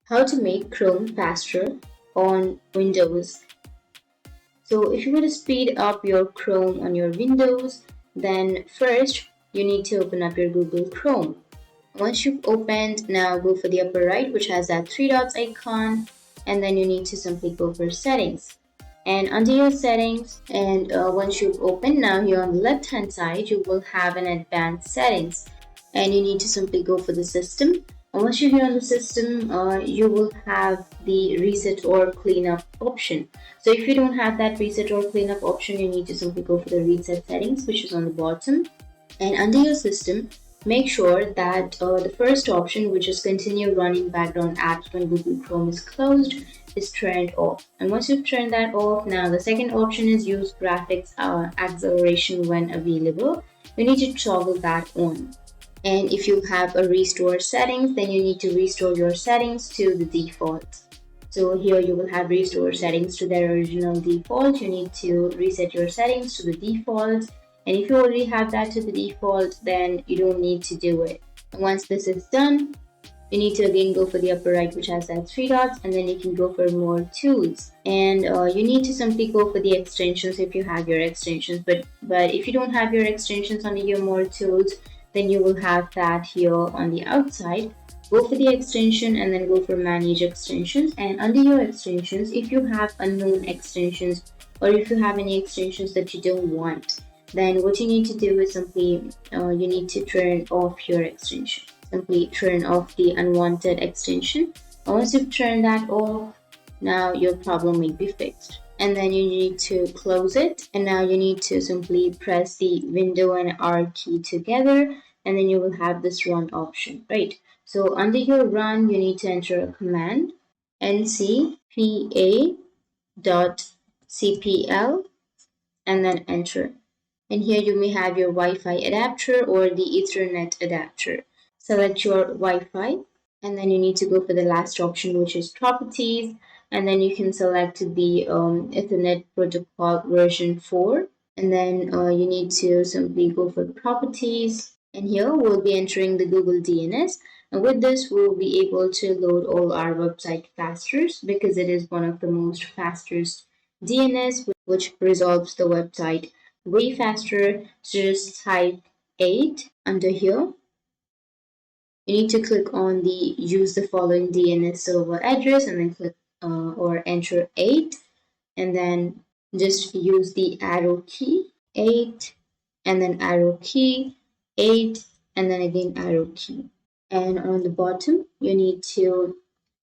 How to make Chrome faster on Windows. So if you want to speed up your Chrome on your Windows, then first you need to open up your Google Chrome. Once you've opened, now go for the upper right, which has that three dots icon, and then you need to simply go for settings. And under your settings, and once you've opened, now here on the left hand side, you will have an advanced settings, and you need to simply go for the system. And once you're here on the system, you will have the reset or cleanup option. So if you don't have that reset or cleanup option, you need to simply go for the reset settings, which is on the bottom. And under your system, make sure that the first option, which is continue running background apps when Google Chrome is closed, is turned off. And once you've turned that off, now the second option is use graphics acceleration when available. You need to toggle that on. And if you have a restore settings, then you need to restore your settings to the default. So here you will have restore settings to their original default. You need to reset your settings to the default. And if you already have that to the default, then you don't need to do it. And once this is done, you need to again go for the upper right, which has that three dots, and then you can go for more tools. And you need to simply go for the extensions if you have your extensions. But if you don't have your extensions under your more tools, then you will have that here on the outside. Go for the extension and then go for manage extensions. And under your extensions, if you have unknown extensions or if you have any extensions that you don't want, then what you need to do is simply you need to turn off your extension. Simply turn off the unwanted extension. Once you've turned that off, now your problem may be fixed. And then you need to close it. And now you need to simply press the window and R key together, and then you will have this run option, right? So under your run, you need to enter a command ncpa.cpl and then enter. And here you may have your Wi-Fi adapter or the Ethernet adapter. Select your Wi-Fi, and then you need to go for the last option, which is properties, and then you can select the Ethernet protocol version 4, and then you need to simply go for properties, and here we'll be entering the Google DNS, and with this we'll be able to load all our website faster because it is one of the most fastest DNS which resolves the website way faster. So just type 8 under here. You need to click on the use the following DNS server address and then click or enter 8, and then just use the arrow key 8 and then arrow key 8 and then again arrow key. And on the bottom you need to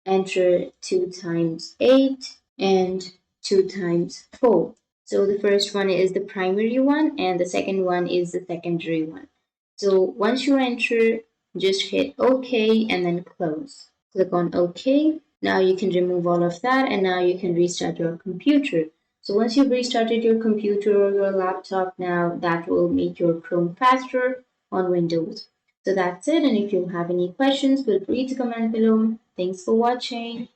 enter 2 times 8 and 2 times 4. So the first one is the primary one and the second one is the secondary one. So once you enter, just hit OK and then close. Click on OK. Now you can remove all of that and now you can restart your computer. So once you've restarted your computer or your laptop, now that will make your Chrome faster on Windows. So that's it, and if you have any questions, feel free to comment below. Thanks for watching.